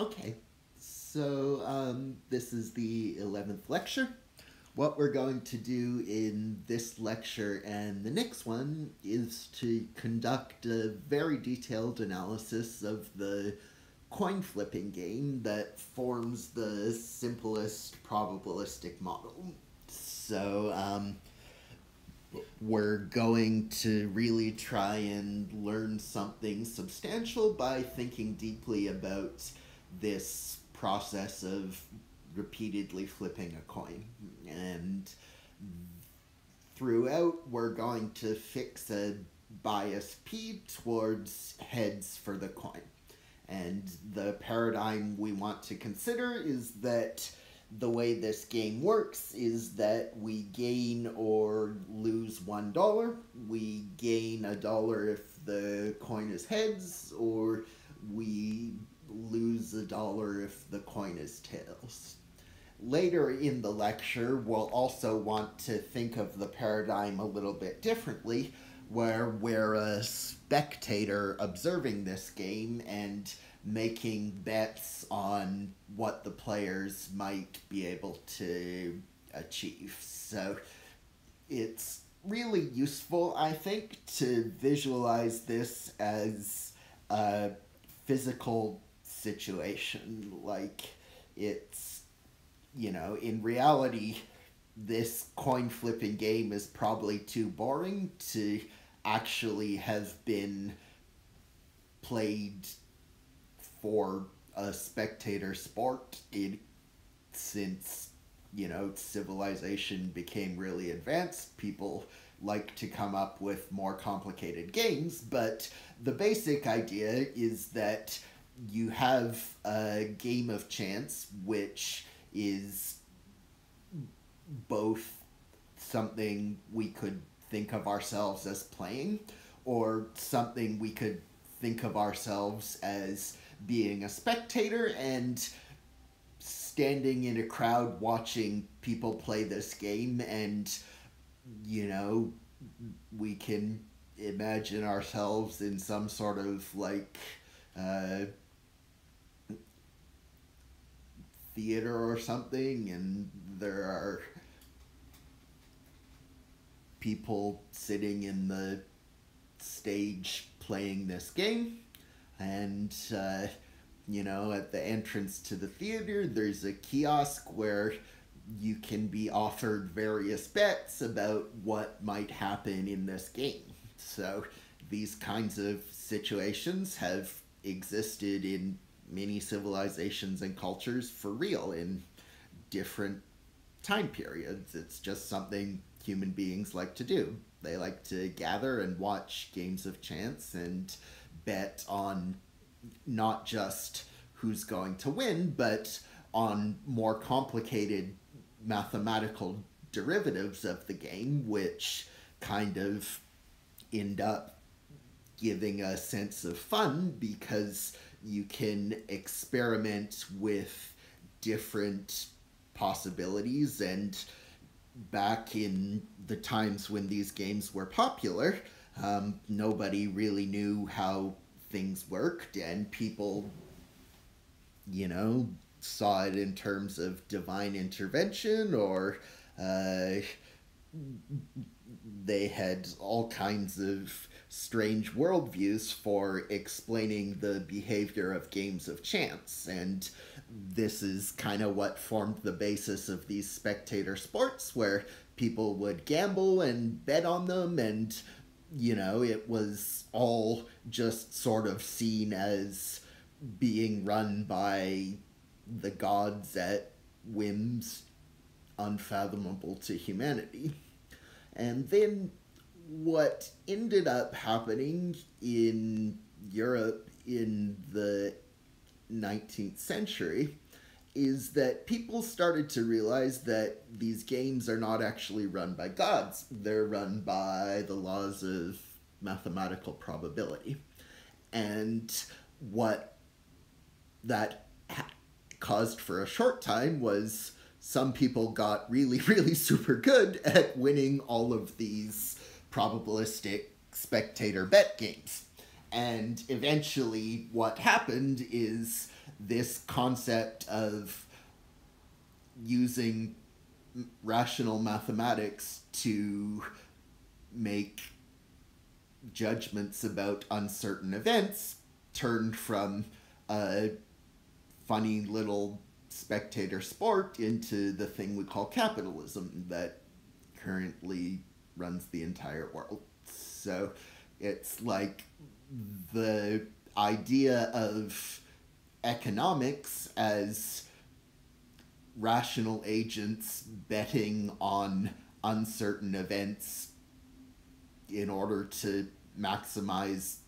Okay, so this is the 11th lecture. What we're going to do in this lecture and the next one is to conduct a very detailed analysis of the coin flipping game that forms the simplest probabilistic model. So, we're going to really try and learn something substantial by thinking deeply about this process of repeatedly flipping a coin. And throughout, we're going to fix a bias P towards heads for the coin. And the paradigm we want to consider is that the way this game works is that we gain or lose $1. We gain $1 if the coin is heads, or we lose $1 if the coin is tails. Later in the lecture, we'll also want to think of the paradigm a little bit differently, where we're a spectator observing this game and making bets on what the players might be able to achieve. So it's really useful, I think, to visualize this as a physical situation. Like, it's, in reality, this coin flipping game is probably too boring to actually have been played for a spectator sport since civilization became really advanced. People like to come up with more complicated games, but the basic idea is that you have a game of chance, which is both something we could think of ourselves as playing, or something we could think of ourselves as being a spectator and standing in a crowd watching people play this game. And we can imagine ourselves in some sort of theater or something, and there are people sitting in the stage playing this game. And, at the entrance to the theater, there's a kiosk where you can be offered various bets about what might happen in this game. So these kinds of situations have existed in many civilizations and cultures for real in different time periods. It's just something human beings like to do. They like to gather and watch games of chance and bet on not just who's going to win, but on more complicated mathematical derivatives of the game, which kind of end up giving a sense of fun because you can experiment with different possibilities. And back in the times when these games were popular, nobody really knew how things worked, and people, saw it in terms of divine intervention, or they had all kinds of strange worldviews for explaining the behavior of games of chance. And this is kind of what formed the basis of these spectator sports, where people would gamble and bet on them, and it was all just sort of seen as being run by the gods at whims unfathomable to humanity. And then what ended up happening in Europe in the 19th century is that people started to realize that these games are not actually run by gods. They're run by the laws of mathematical probability. And what that caused for a short time was some people got really, really super good at winning all of these probabilistic spectator bet games. And eventually what happened is this concept of using rational mathematics to make judgments about uncertain events turned from a funny little spectator sport into the thing we call capitalism that currently runs the entire world. So it's like the idea of economics as rational agents betting on uncertain events in order to maximize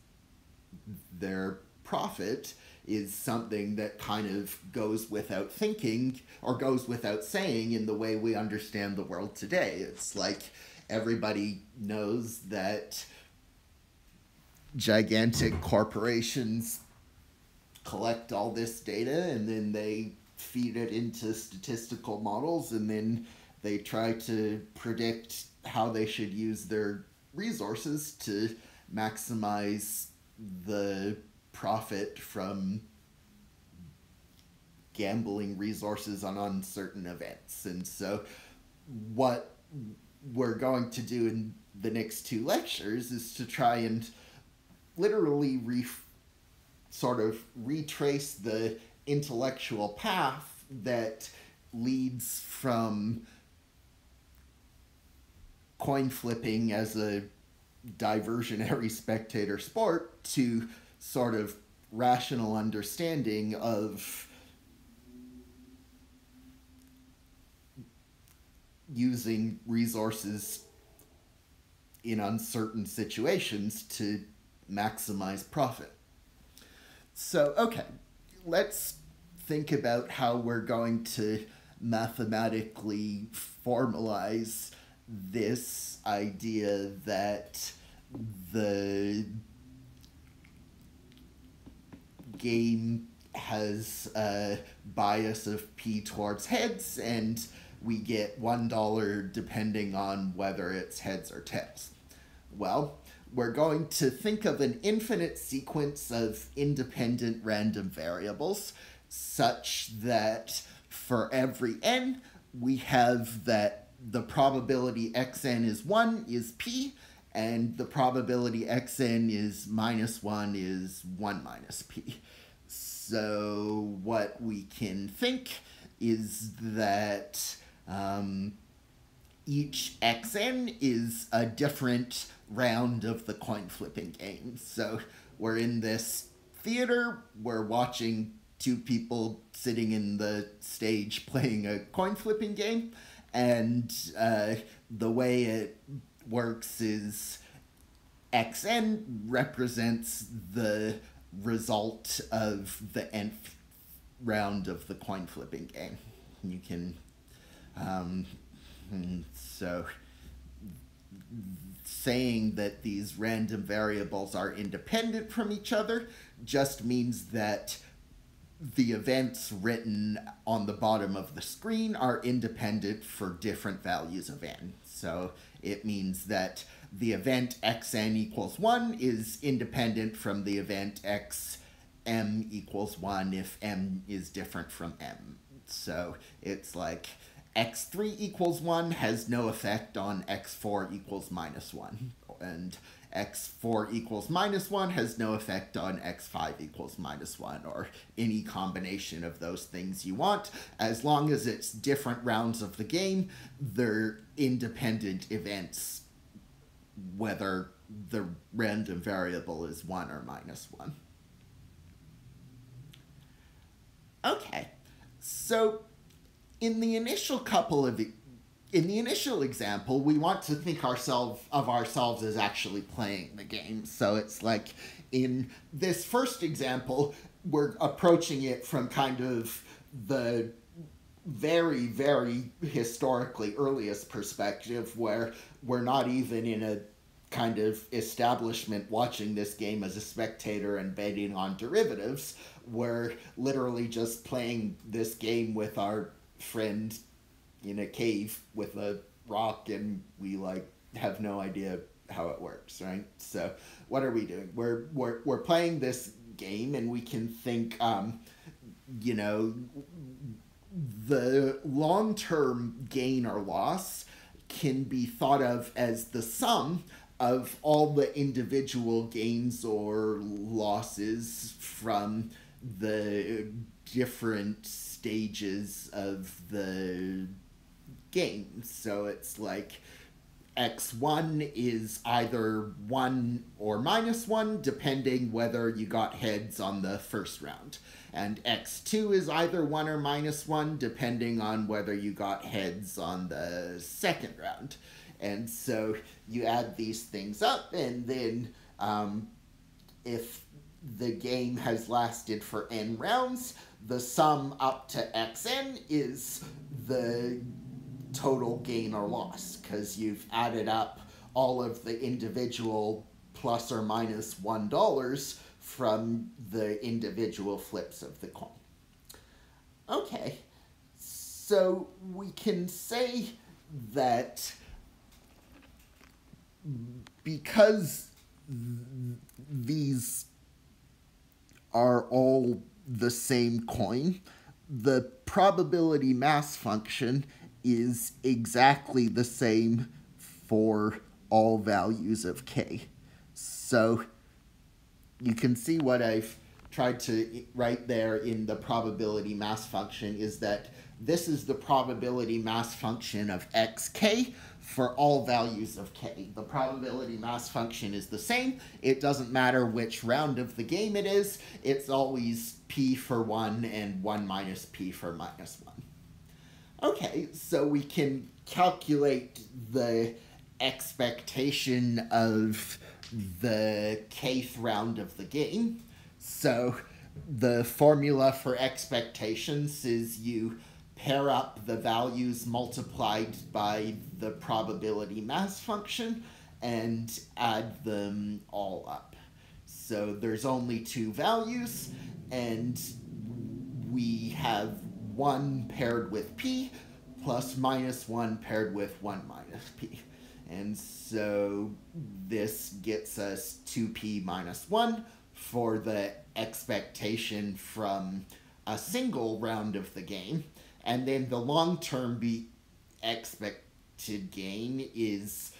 their profit is something that kind of goes without thinking or goes without saying in the way we understand the world today. It's like everybody knows that gigantic corporations collect all this data and then they feed it into statistical models and then they try to predict how they should use their resources to maximize the profit from gambling resources on uncertain events. And so what we're going to do in the next two lectures is to try and literally sort of retrace the intellectual path that leads from coin flipping as a diversionary spectator sport to sort of rational understanding of using resources in uncertain situations to maximize profit. So, okay, let's think about how we're going to mathematically formalize this idea that the game has a bias of p towards heads and we get $1 depending on whether it's heads or tails. Well, we're going to think of an infinite sequence of independent random variables such that for every n, we have that the probability xn is 1 is p, and the probability xn is -1 is 1 minus p. So what we can think is that each xn is a different round of the coin flipping game. So we're in this theater, we're watching two people sitting in the stage playing a coin flipping game, and the way it works is xn represents the result of the nth round of the coin flipping game. You can so saying that these random variables are independent from each other just means that the events written on the bottom of the screen are independent for different values of n. So it means that the event xn equals 1 is independent from the event xm equals 1 if m is different from m. So it's like x3 equals 1 has no effect on x4 equals -1, and x4 equals -1 has no effect on x5 equals -1, or any combination of those things you want. As long as it's different rounds of the game, they're independent events, whether the random variable is 1 or -1. Okay, so in the initial example, we want to think of ourselves as actually playing the game. So it's like in this first example, we're approaching it from kind of the very, very historically earliest perspective, where we're not even in a kind of establishment watching this game as a spectator and betting on derivatives. We're literally just playing this game with our friend in a cave with a rock, and we like have no idea how it works, right? So what are we doing? We're playing this game, and we can think you know, the long-term gain or loss can be thought of as the sum of all the individual gains or losses from the different stages of the game. So it's like x1 is either 1 or -1, depending whether you got heads on the first round. And x2 is either 1 or -1, depending on whether you got heads on the second round. And so you add these things up, and then if the game has lasted for n rounds, the sum up to xn is the total gain or loss, because you've added up all of the individual plus or minus $1 from the individual flips of the coin. Okay, so we can say that because these are all the same coin, the probability mass function is exactly the same for all values of k. So you can see what I've tried to write there in the probability mass function is that this is the probability mass function of xk for all values of k. The probability mass function is the same. It doesn't matter which round of the game it is. It's always p for 1 and 1 minus p for -1. Okay, so we can calculate the expectation of the kth round of the game. So the formula for expectations is you pair up the values multiplied by the probability mass function and add them all up. So there's only two values, and we have 1 paired with p plus -1 paired with 1 minus p. And so this gets us 2p minus 1 for the expectation from a single round of the game. And then the long-term expected gain is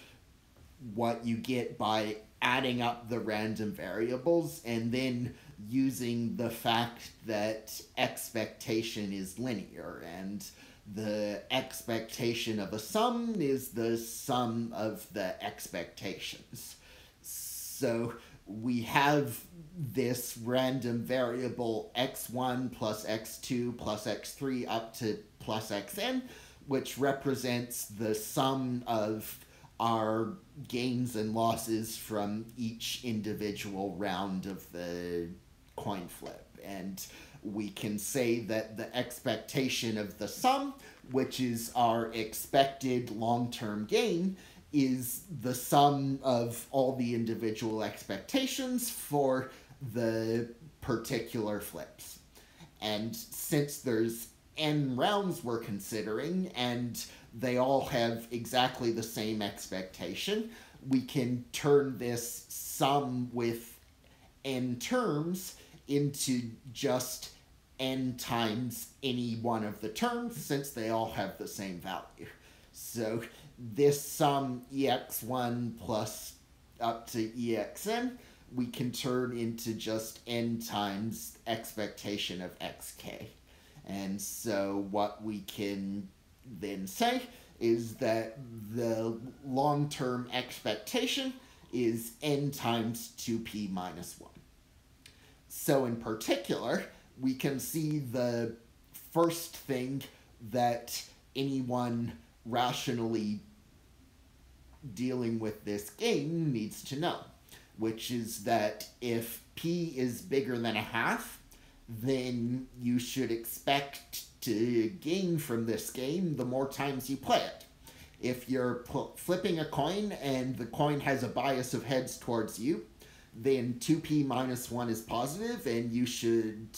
what you get by adding up the random variables and then using the fact that expectation is linear, and the expectation of a sum is the sum of the expectations. So we have this random variable x1 plus x2 plus x3 up to plus xn, which represents the sum of our gains and losses from each individual round of the coin flip. And we can say that the expectation of the sum, which is our expected long-term gain, is the sum of all the individual expectations for the particular flips. And since there's n rounds we're considering, and they all have exactly the same expectation, we can turn this sum with n terms into just n times any one of the terms, since they all have the same value. So this sum ex1 plus up to exn, we can turn into just n times expectation of xk. And so what we can then say is that the long-term expectation is n times 2p minus 1. So in particular, we can see the first thing that anyone rationally dealing with this game needs to know, which is that if p is bigger than a half, then you should expect to gain from this game the more times you play it. If you're flipping a coin and the coin has a bias of heads towards you, then 2p minus 1 is positive, and you should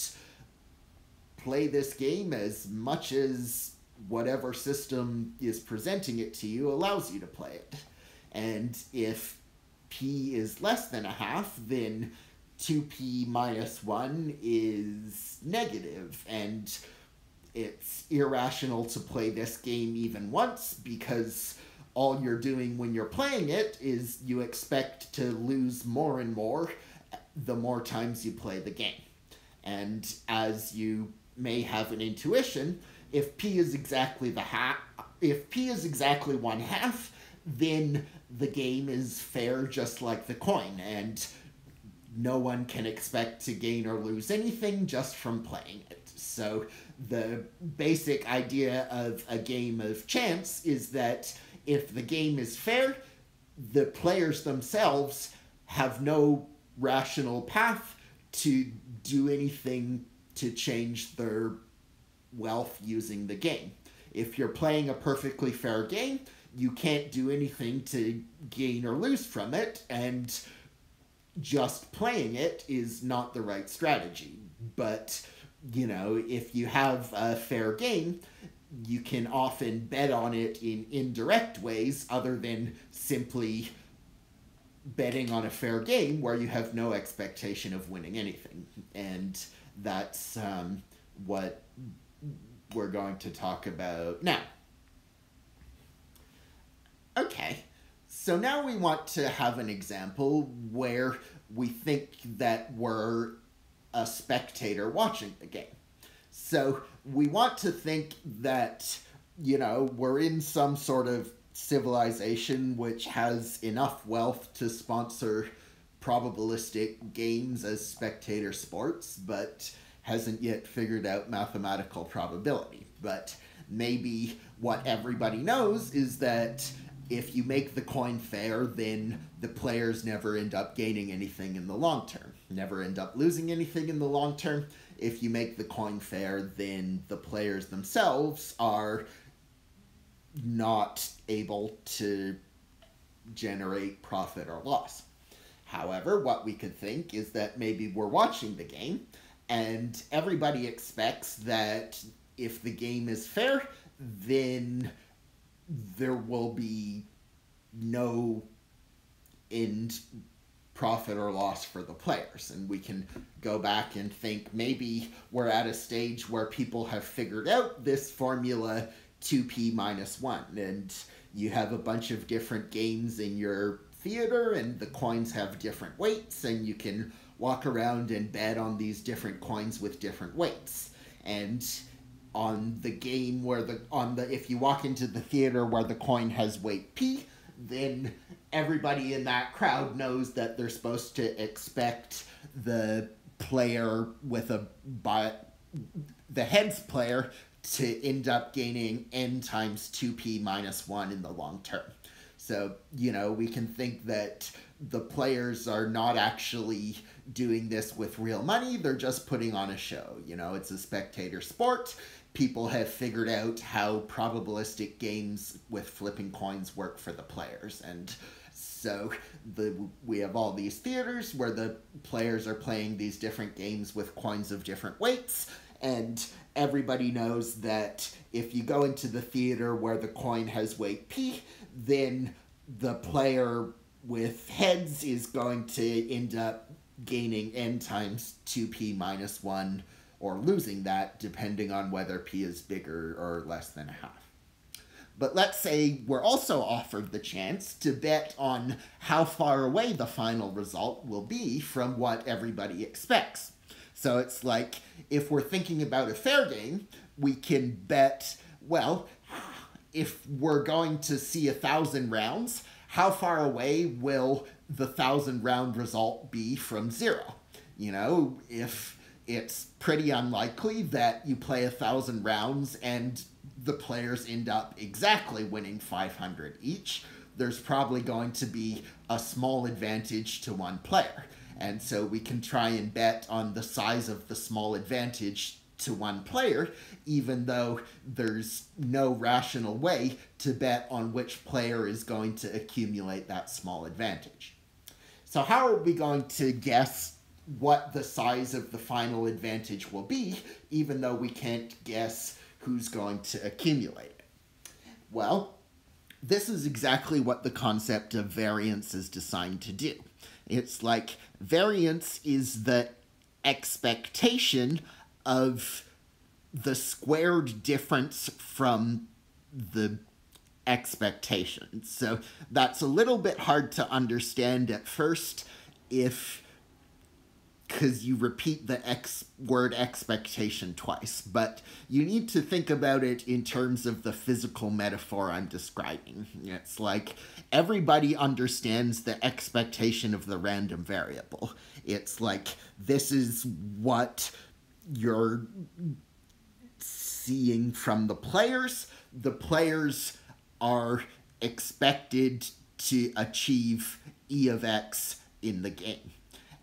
play this game as much as whatever system is presenting it to you allows you to play it. And if p is less than a half, then 2p minus 1 is negative, and it's irrational to play this game even once, because all you're doing when you're playing it is you expect to lose more and more the more times you play the game. And as you may have an intuition, if p is exactly if p is exactly 1/2, then the game is fair just like the coin, and no one can expect to gain or lose anything just from playing it. So the basic idea of a game of chance is that if the game is fair, the players themselves have no rational path to do anything to change their wealth using the game. If you're playing a perfectly fair game, you can't do anything to gain or lose from it, and just playing it is not the right strategy. But, you know, if you have a fair game, you can often bet on it in indirect ways other than simply betting on a fair game where you have no expectation of winning anything. And that's what we're going to talk about now. Okay, so now we want to have an example where we think that we're a spectator watching the game. So we want to think that, you know, we're in some sort of civilization which has enough wealth to sponsor probabilistic games as spectator sports, but hasn't yet figured out mathematical probability. But maybe what everybody knows is that if you make the coin fair, then the players never end up gaining anything in the long term, never end up losing anything in the long term. If you make the coin fair, then the players themselves are not able to generate profit or loss. However, what we could think is that maybe we're watching the game, and everybody expects that if the game is fair, then there will be no end profit or loss for the players. And we can go back and think maybe we're at a stage where people have figured out this formula 2p minus 1, and you have a bunch of different games in your theater, and the coins have different weights, and you can walk around and bet on these different coins with different weights. And on the game where if you walk into the theater where the coin has weight p, then everybody in that crowd knows that they're supposed to expect the player with the heads player to end up gaining n times 2p minus 1 in the long term. So, you know, we can think that the players are not actually doing this with real money, they're just putting on a show. You know, it's a spectator sport. People have figured out how probabilistic games with flipping coins work for the players. And so we have all these theaters where the players are playing these different games with coins of different weights, and everybody knows that if you go into the theater where the coin has weight p, then the player with heads is going to end up gaining n times 2p minus 1, or losing that, depending on whether p is bigger or less than a half. But let's say we're also offered the chance to bet on how far away the final result will be from what everybody expects. So it's like, if we're thinking about a fair game, we can bet, well, if we're going to see 1,000 rounds, how far away will the 1,000 round result be from 0? You know, if it's pretty unlikely that you play 1,000 rounds and the players end up exactly winning 500 each, there's probably going to be a small advantage to one player. And so we can try and bet on the size of the small advantage to one player, even though there's no rational way to bet on which player is going to accumulate that small advantage. So how are we going to guess what the size of the final advantage will be, even though we can't guess who's going to accumulate it? Well, this is exactly what the concept of variance is designed to do. It's like variance is the expectation of the squared difference from the expectation. So that's a little bit hard to understand at first because you repeat the word expectation twice, but you need to think about it in terms of the physical metaphor I'm describing. It's like everybody understands the expectation of the random variable. It's like this is what you're seeing from the players. The players are expected to achieve e of x in the game.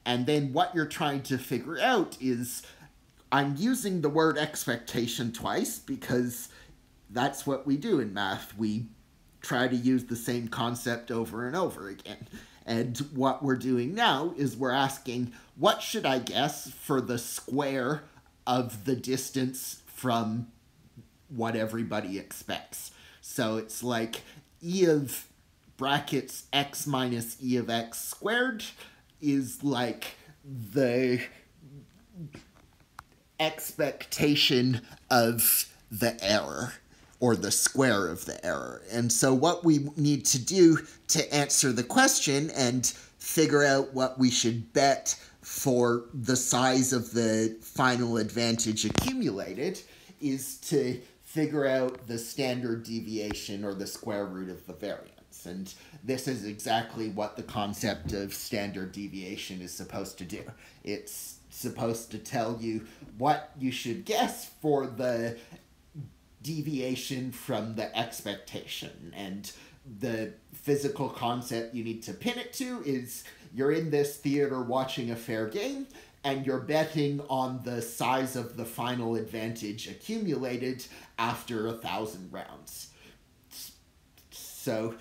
And then what you're trying to figure out is, I'm using the word expectation twice because that's what we do in math. We try to use the same concept over and over again. And what we're doing now is we're asking, what should I guess for the square of the distance from what everybody expects? So it's like e of brackets x minus e of x squared is like the expectation of the error, or the square of the error. And so what we need to do to answer the question and figure out what we should bet for the size of the final advantage accumulated is to figure out the standard deviation, or the square root of the variance. And this is exactly what the concept of standard deviation is supposed to do. It's supposed to tell you what you should guess for the deviation from the expectation. And the physical concept you need to pin it to is, you're in this theater watching a fair game, and you're betting on the size of the final advantage accumulated after 1,000 rounds. So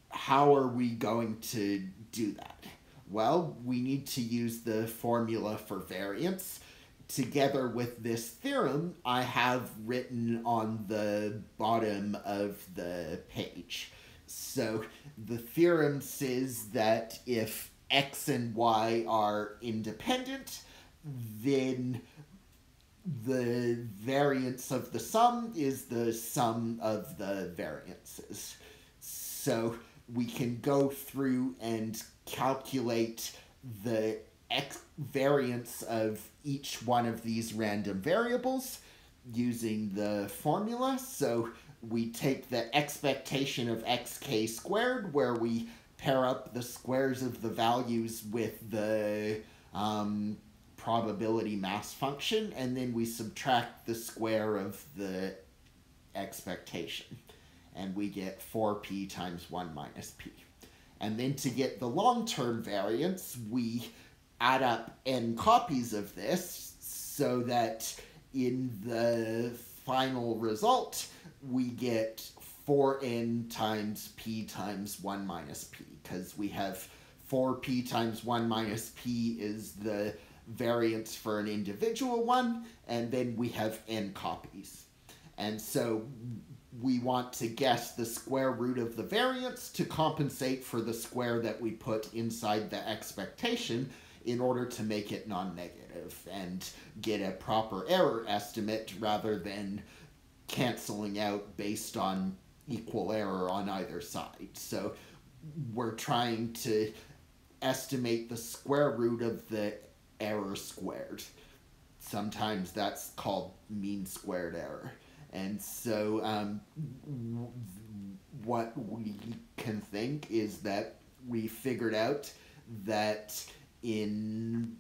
how are we going to do that? Well, we need to use the formula for variance. Together with this theorem, I have written on the bottom of the page. So the theorem says that if x and y are independent, then the variance of the sum is the sum of the variances. So we can go through and calculate the variance of each one of these random variables using the formula. So we take the expectation of xk squared, where we pair up the squares of the values with the probability mass function, and then we subtract the square of the expectation, and we get 4p times 1 minus p. And then to get the long-term variance, we add up n copies of this, so that in the final result, we get 4n times p times 1 minus p, because we have 4p times 1 minus p is the variance for an individual one, and then we have n copies. And so we want to guess the square root of the variance to compensate for the square that we put inside the expectation in order to make it non-negative and get a proper error estimate, rather than canceling out based on equal error on either side. So we're trying to estimate the square root of the error squared. Sometimes that's called mean squared error. And so what we can think is that we figured out that in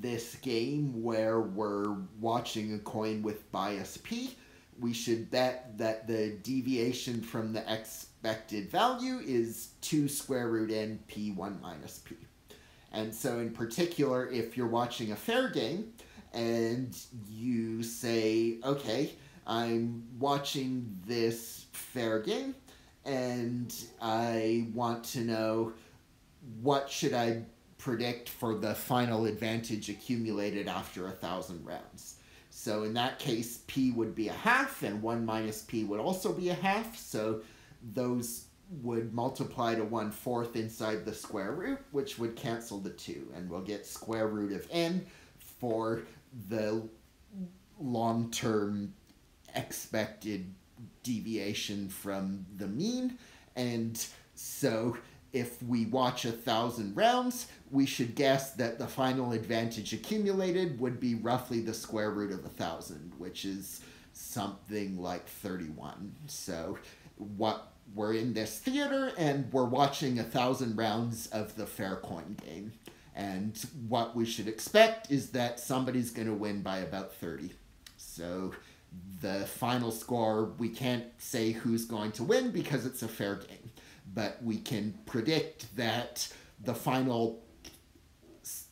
this game where we're watching a coin with bias p, we should bet that the deviation from the expected value is 2 square root n p 1 minus p. And so in particular, if you're watching a fair game and you say, okay, I'm watching this fair game and I want to know what should I predict for the final advantage accumulated after 1,000 rounds. So in that case, p would be a half, and 1 minus p would also be a half. So those would multiply to 1/4 inside the square root, which would cancel the 2, and we'll get square root of n for the long-term expected deviation from the mean. And so if we watch 1,000 rounds, we should guess that the final advantage accumulated would be roughly the square root of 1,000, which is something like 31. So we're in this theater and we're watching 1,000 rounds of the fair coin game. And what we should expect is that somebody's going to win by about 30. So the final score, we can't say who's going to win because it's a fair game. But we can predict that the final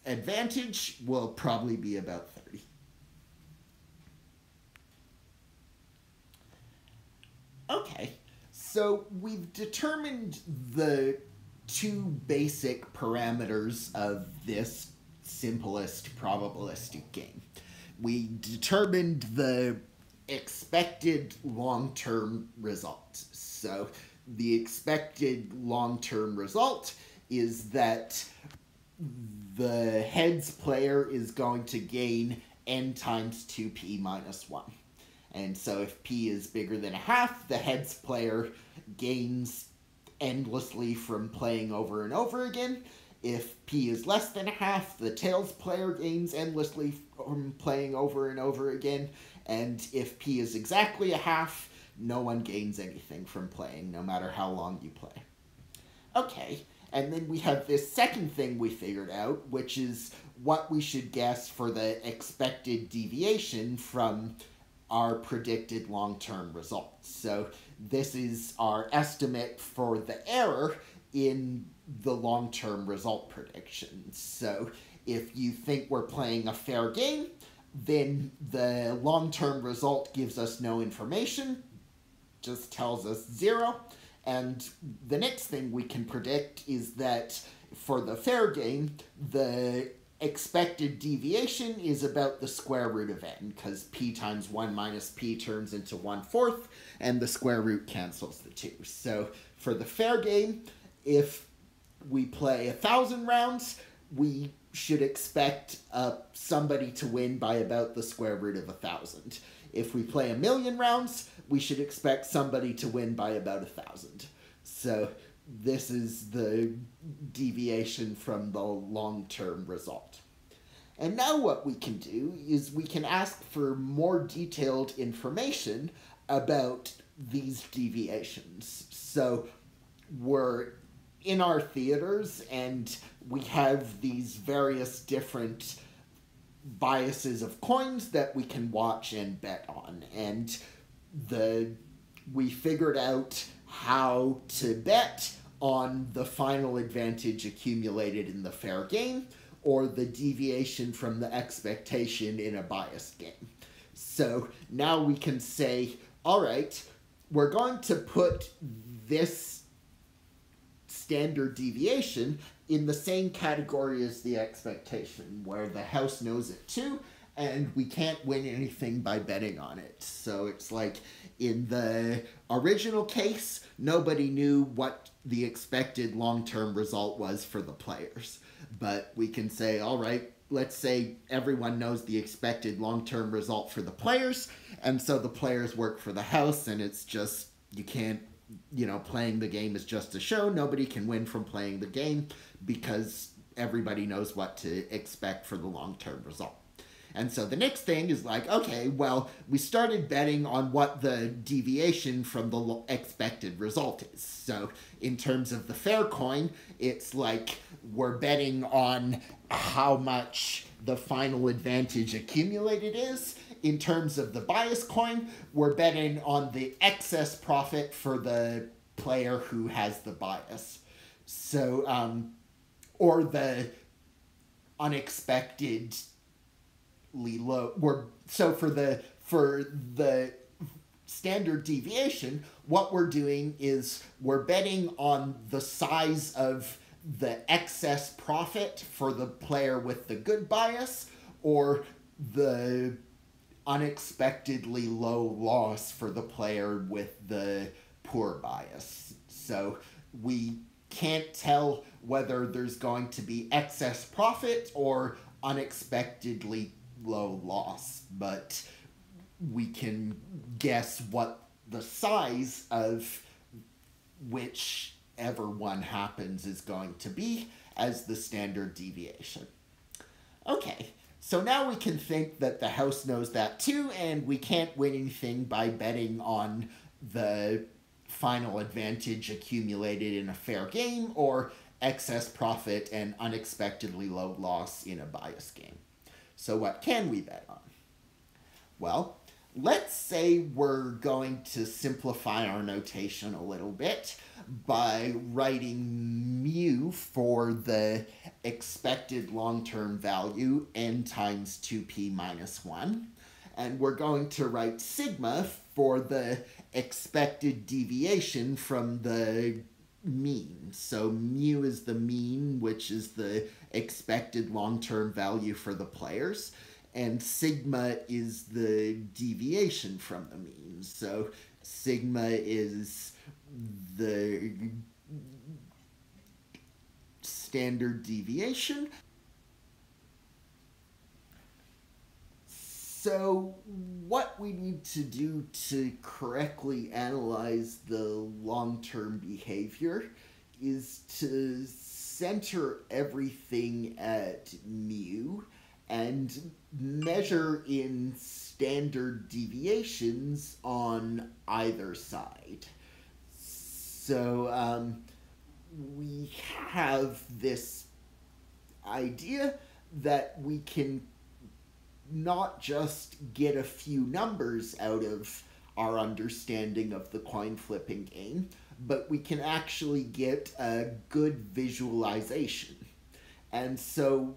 advantage will probably be about 30. Okay, so we've determined the two basic parameters of this simplest probabilistic game. We determined the expected long-term result. So the expected long-term result is that the heads player is going to gain n times 2p minus 1. And so if p is bigger than a half, the heads player gains endlessly from playing over and over again. If p is less than a half, the tails player gains endlessly from playing over and over again. And if p is exactly a half, no one gains anything from playing, no matter how long you play. Okay, and then we have this second thing we figured out, which is what we should guess for the expected deviation from our predicted long-term results. So this is our estimate for the error in the long-term result prediction. So if you think we're playing a fair game, then the long-term result gives us no information, just tells us 0. And the next thing we can predict is that for the fair game, the expected deviation is about the square root of n, because p times 1 minus p turns into 1/4, and the square root cancels the 2. So for the fair game, if we play 1,000 rounds, we should expect somebody to win by about the square root of 1,000. If we play 1,000,000 rounds, we should expect somebody to win by about 1,000. So this is the deviation from the long-term result. And now what we can do is we can ask for more detailed information about these deviations. So we're in our theaters and we have these various different biases of coins that we can watch and bet on. And we figured out how to bet on the final advantage accumulated in the fair game, or the deviation from the expectation in a biased game. So now we can say, all right, we're going to put this standard deviation in the same category as the expectation, where the house knows it too, and we can't win anything by betting on it. So it's like, in the original case, nobody knew what the expected long-term result was for the players. But we can say, all right, let's say everyone knows the expected long-term result for the players, and so the players work for the house, and it's just, you can't, playing the game is just a show. Nobody can win from playing the game because everybody knows what to expect for the long-term result. And so the next thing is like, okay, well, we started betting on what the deviation from the expected result is. So in terms of the fair coin, it's like we're betting on how much the final advantage accumulated is. In terms of the bias coin, we're betting on the excess profit for the player who has the bias. So, or the unexpected low. So for the standard deviation, what we're doing is we're betting on the size of the excess profit for the player with the good bias, or the unexpectedly low loss for the player with the poor bias. So we can't tell whether there's going to be excess profit or unexpectedly low loss, but we can guess what the size of whichever one happens is going to be as the standard deviation. Okay, so now we can think that the house knows that too, and we can't win anything by betting on the final advantage accumulated in a fair game or excess profit and unexpectedly low loss in a bias game. So what can we bet on? Well, let's say we're going to simplify our notation a little bit by writing mu for the expected long-term value n times 2p minus 1. And we're going to write sigma for the expected deviation from the mean. So mu is the mean, which is the expected long-term value for the players. And sigma is the deviation from the mean. So sigma is the standard deviation. So what we need to do to correctly analyze the long-term behavior is to center everything at mu and measure in standard deviations on either side. So we have this idea that we can not just get a few numbers out of our understanding of the coin flipping game, but we can actually get a good visualization. And so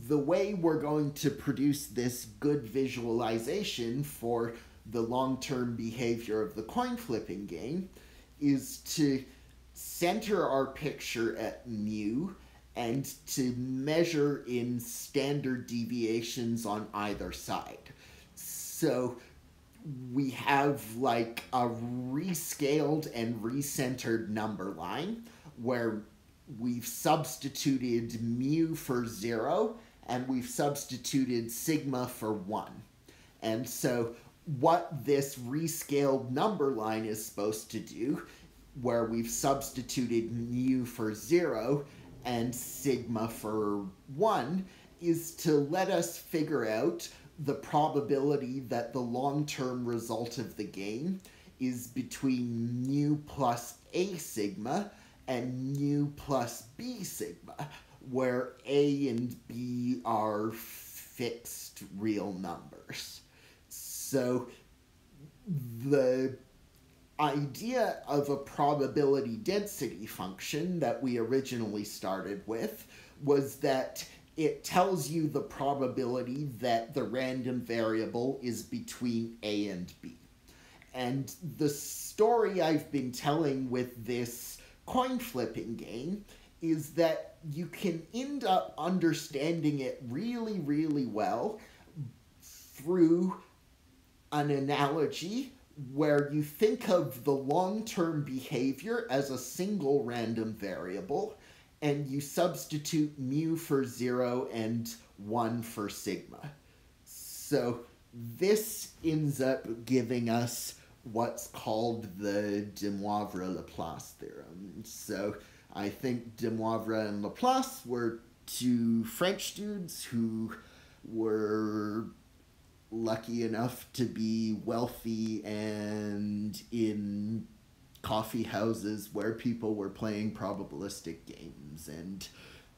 the way we're going to produce this good visualization for the long-term behavior of the coin flipping game is to center our picture at mu and to measure in standard deviations on either side. So we have like a rescaled and recentered number line where we've substituted mu for 0 and we've substituted sigma for 1. And so what this rescaled number line is supposed to do, where we've substituted mu for 0 and sigma for 1, is to let us figure out the probability that the long-term result of the game is between mu plus a sigma and mu plus b sigma, where a and b are fixed real numbers. So the idea of a probability density function that we originally started with was that it tells you the probability that the random variable is between a and b. And the story I've been telling with this coin flipping game is that you can end up understanding it really, really well through an analogy where you think of the long-term behavior as a single random variable, and you substitute mu for 0 and 1 for sigma. So this ends up giving us what's called the DeMoivre-Laplace theorem. So I think DeMoivre and Laplace were two French dudes who were lucky enough to be wealthy and in coffee houses where people were playing probabilistic games. And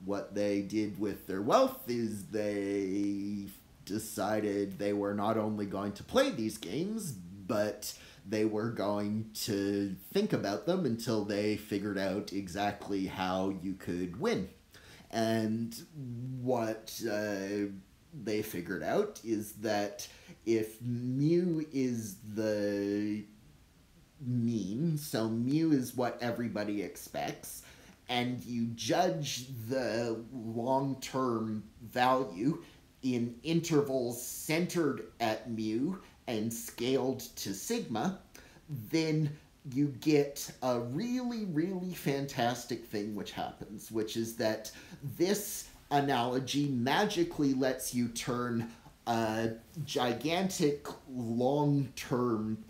what they did with their wealth is they decided they were not only going to play these games, but they were going to think about them until they figured out exactly how you could win. And what they figured out is that if mu is the mean, so mu is what everybody expects, and you judge the long-term value in intervals centered at mu and scaled to sigma, then you get a really, really fantastic thing which happens, which is that this analogy magically lets you turn a gigantic long-term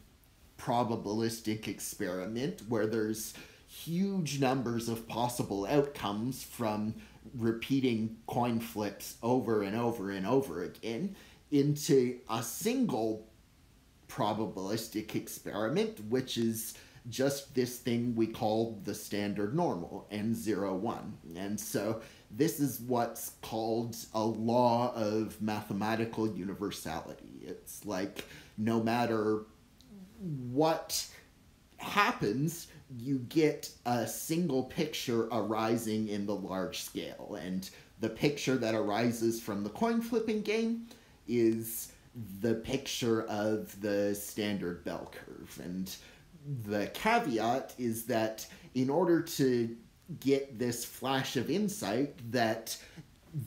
probabilistic experiment where there's huge numbers of possible outcomes from repeating coin flips over and over and over again into a single probabilistic experiment, which is just this thing we call the standard normal, n0, 1. And so this is what's called a law of mathematical universality. It's like no matter what happens, you get a single picture arising in the large scale. And the picture that arises from the coin flipping game is the picture of the standard bell curve. And the caveat is that in order to get this flash of insight that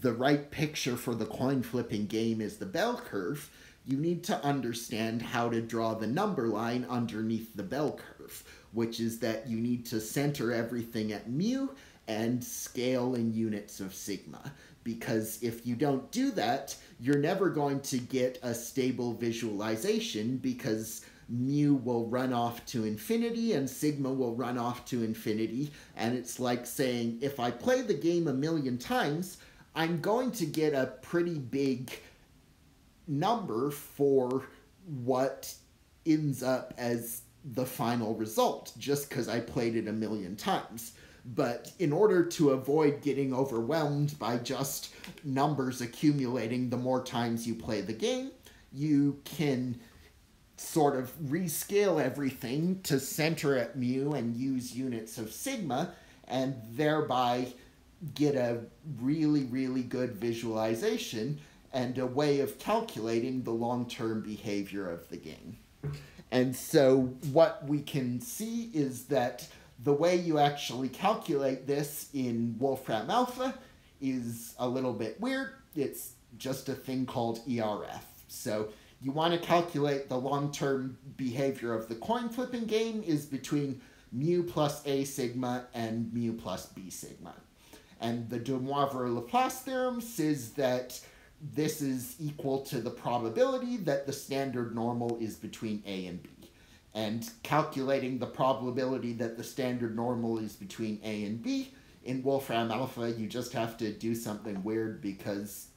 the right picture for the coin flipping game is the bell curve, you need to understand how to draw the number line underneath the bell curve, which is that you need to center everything at mu and scale in units of sigma. Because if you don't do that, you're never going to get a stable visualization, because mu will run off to infinity and sigma will run off to infinity. And it's like saying, if I play the game a million times, I'm going to get a pretty big number for what ends up as the final result, just because I played it a million times. But in order to avoid getting overwhelmed by just numbers accumulating the more times you play the game, you can sort of rescale everything to center at mu and use units of sigma, and thereby get a really, really good visualization and a way of calculating the long-term behavior of the game. And so what we can see is that the way you actually calculate this in Wolfram Alpha is a little bit weird. It's just a thing called ERF. So you want to calculate the long-term behavior of the coin flipping game is between mu plus A sigma and mu plus B sigma. And the DeMoivre-Laplace theorem says that this is equal to the probability that the standard normal is between A and B. And calculating the probability that the standard normal is between A and B, in Wolfram Alpha, you just have to do something weird because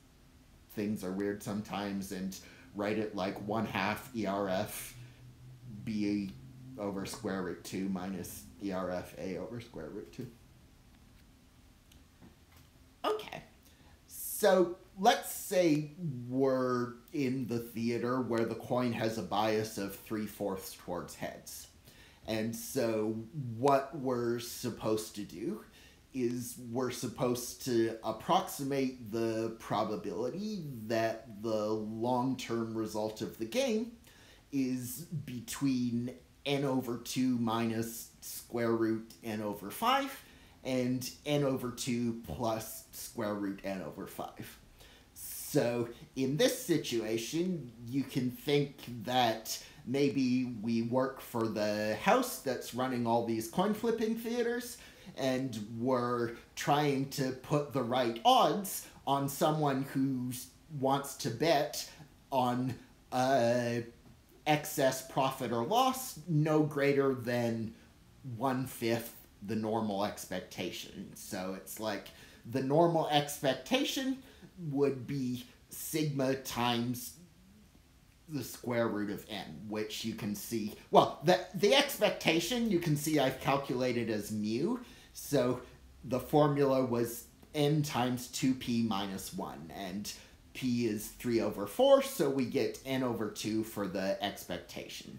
things are weird sometimes, and write it like 1/2 ERF B over square root 2 minus ERF A over square root 2. Okay, so let's say we're in the theater where the coin has a bias of 3/4 towards heads. And so what we're supposed to do is we're supposed to approximate the probability that the long-term result of the game is between n over 2 minus square root n over 5 and n over 2 plus square root n over 5. So in this situation, you can think that maybe we work for the house that's running all these coin flipping theaters, and we're trying to put the right odds on someone who wants to bet on excess profit or loss no greater than 1/5 the normal expectation. So it's like the normal expectation would be sigma times the square root of n, which you can see, well, the expectation you can see I've calculated as mu, so the formula was n times 2p minus 1, and p is 3/4, so we get n over 2 for the expectation.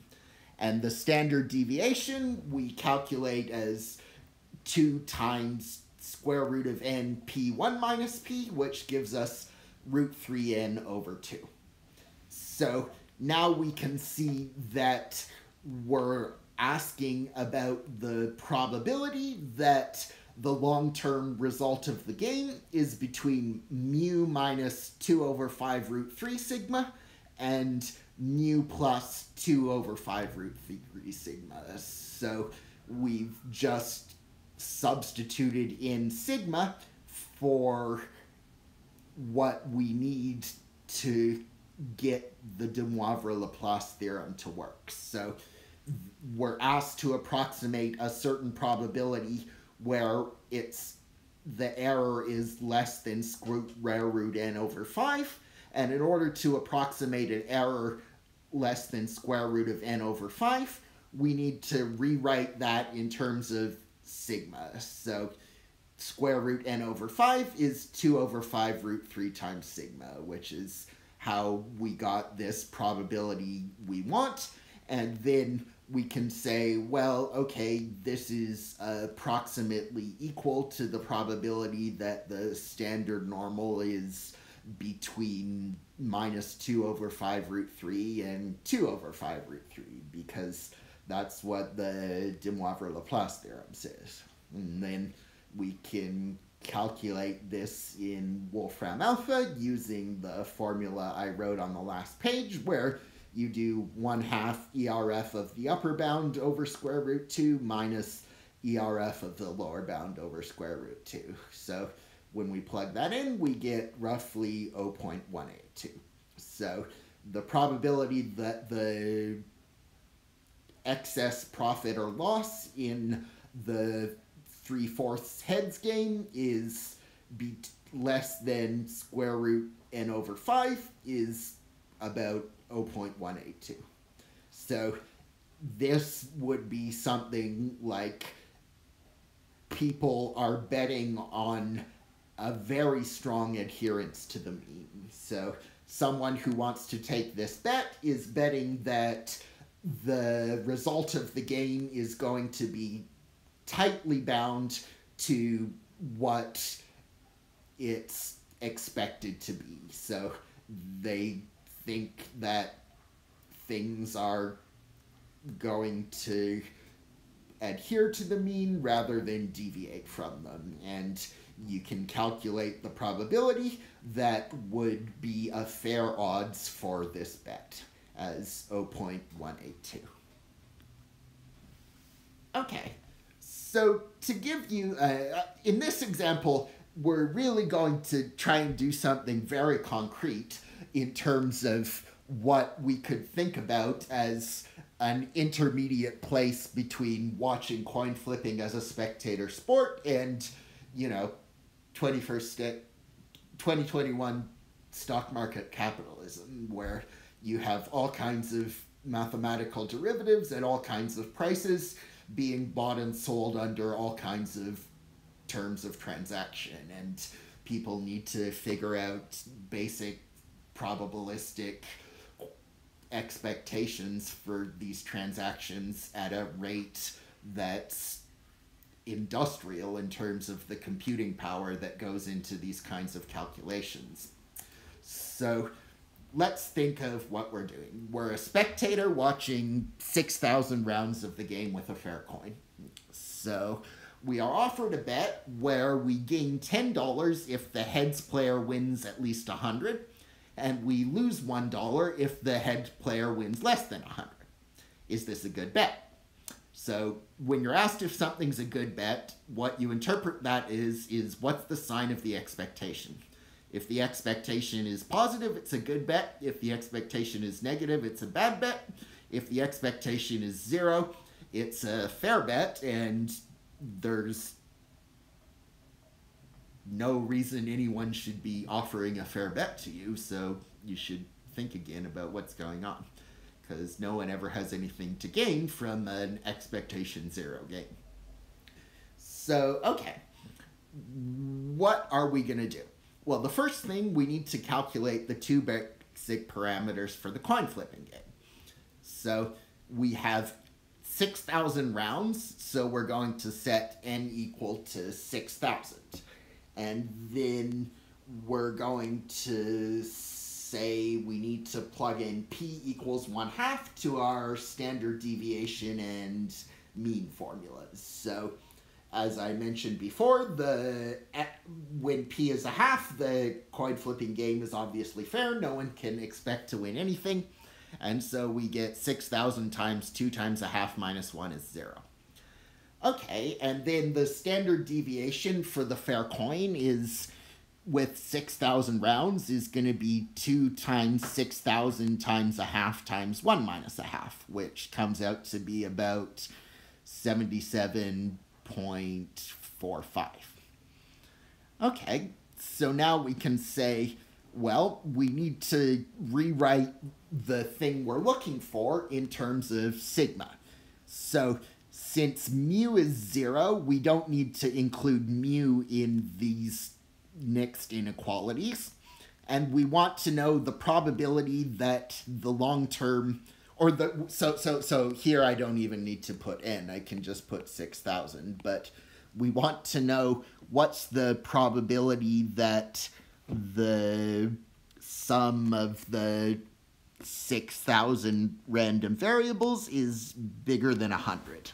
And the standard deviation we calculate as 2 times square root of n p1 minus p, which gives us root 3n over 2. So now we can see that we're asking about the probability that the long-term result of the game is between mu minus 2/5 root 3 sigma and mu plus 2 over 5 root 3 sigma. So we've just substituted in sigma for what we need to get the DeMoivre-Laplace theorem to work. So we're asked to approximate a certain probability where the error is less than square root n over 5, and in order to approximate an error less than square root of n over 5, we need to rewrite that in terms of sigma. So square root n over 5 is 2 over 5 root 3 times sigma, which is how we got this probability we want. And then we can say, well, okay, this is approximately equal to the probability that the standard normal is between minus 2 over 5 root 3 and 2 over 5 root 3, because that's what the DeMoivre-Laplace theorem says. And then we can calculate this in Wolfram alpha using the formula I wrote on the last page, where you do 1/2 ERF of the upper bound over square root 2 minus ERF of the lower bound over square root 2. So when we plug that in, we get roughly 0.182. So the probability that the excess profit or loss in the 3/4 heads game is less than square root n over 5 is about 0.182. So this would be something like people are betting on a very strong adherence to the mean. So someone who wants to take this bet is betting that the result of the game is going to be tightly bound to what it's expected to be. So they think that things are going to adhere to the mean rather than deviate from them. And you can calculate the probability that would be a fair odds for this bet as 0.182. Okay, so to give you, in this example, we're really going to try and do something very concrete in terms of what we could think about as an intermediate place between watching coin flipping as a spectator sport and, 2021 stock market capitalism, where you have all kinds of mathematical derivatives at all kinds of prices being bought and sold under all kinds of terms of transaction, and people need to figure out basic probabilistic expectations for these transactions at a rate that's industrial in terms of the computing power that goes into these kinds of calculations. So let's think of what we're doing. We're a spectator watching 6,000 rounds of the game with a fair coin. So we are offered a bet where we gain $10 if the heads player wins at least 100, and we lose $1 if the head player wins less than 100. Is this a good bet? So when you're asked if something's a good bet, what you interpret that is what's the sign of the expectation? If the expectation is positive, it's a good bet. If the expectation is negative, it's a bad bet. If the expectation is 0, it's a fair bet, and there's no reason anyone should be offering a fair bet to you, so you should think again about what's going on, because no one ever has anything to gain from an expectation 0 game. So, okay, what are we going to do? Well, the first thing, we need to calculate the two basic parameters for the coin flipping game. So we have 6,000 rounds, so we're going to set n equal to 6,000. And then we're going to say we need to plug in p equals 1/2 to our standard deviation and mean formulas. So as I mentioned before, the when P is a half, the coin flipping game is obviously fair. No one can expect to win anything. And so we get 6,000 times 2 times a half minus 1 is 0. Okay, and then the standard deviation for the fair coin is, with 6,000 rounds, is going to be 2 times 6,000 times a half times 1 minus a half, which comes out to be about 77.45. Okay, so now we can say, well, we need to rewrite the thing we're looking for in terms of sigma. So since mu is 0, we don't need to include mu in these next inequalities. And we want to know the probability that the long-term, or the, so here I don't even need to put n, I can just put 6,000, but we want to know what's the probability that the sum of the 6,000 random variables is bigger than 100.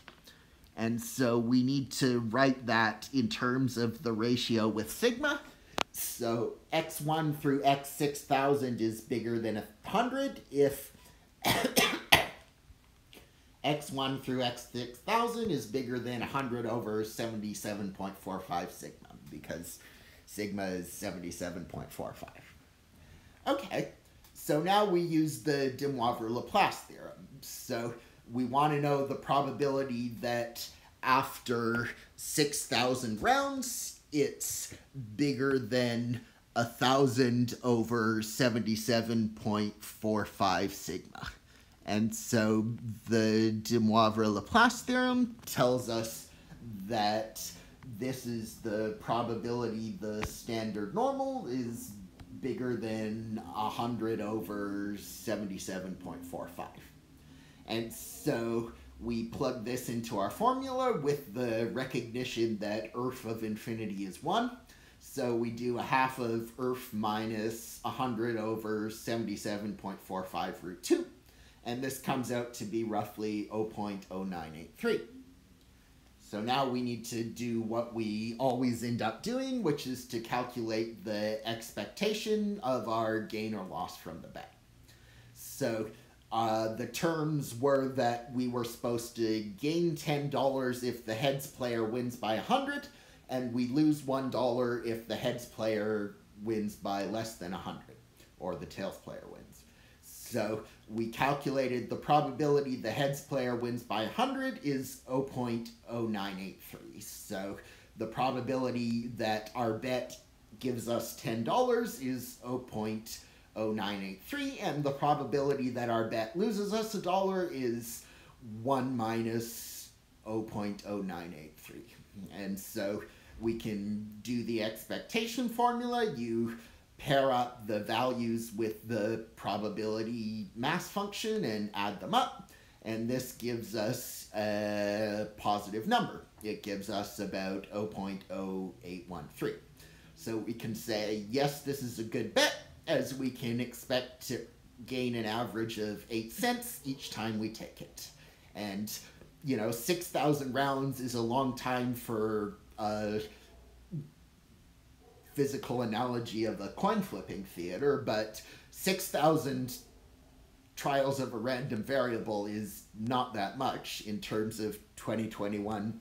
And so we need to write that in terms of the ratio with sigma. So x1 through x6000 is bigger than 100 if x1 through x6000 is bigger than 100 over 77.45 sigma, because sigma is 77.45. Okay, so now we use the DeMoivre-Laplace theorem. So we want to know the probability that after 6,000 rounds, it's bigger than 1,000 over 77.45 sigma. And so the DeMoivre-Laplace theorem tells us that this is the probability the standard normal is bigger than 100 over 77.45. And so we plug this into our formula with the recognition that ERF of infinity is 1. So we do a half of ERF minus 100 over 77.45 root 2. And this comes out to be roughly 0.0983. So now we need to do what we always end up doing, which is to calculate the expectation of our gain or loss from the bet. So the terms were that we were supposed to gain $10 if the heads player wins by 100, and we lose $1 if the heads player wins by less than 100, or the tails player wins. So we calculated the probability the heads player wins by 100 is 0.0983. So the probability that our bet gives us $10 is 0.0983, and the probability that our bet loses us $1 is 1 minus 0.0983. And so we can do the expectation formula. You pair up the values with the probability mass function and add them up, and this gives us a positive number. It gives us about 0.0813. So we can say, yes, this is a good bet, as we can expect to gain an average of 8 cents each time we take it. And, you know, 6,000 rounds is a long time for a physical analogy of a coin flipping theater, but 6,000 trials of a random variable is not that much in terms of 2021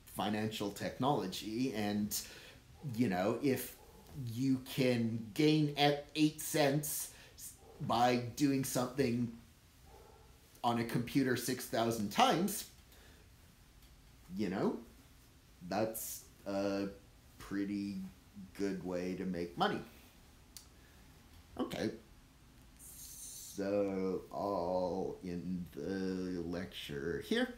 financial technology. And, you know, if you can gain at 8 cents by doing something on a computer 6,000 times, you know, that's a pretty good way to make money. Okay, so I'll end the lecture here.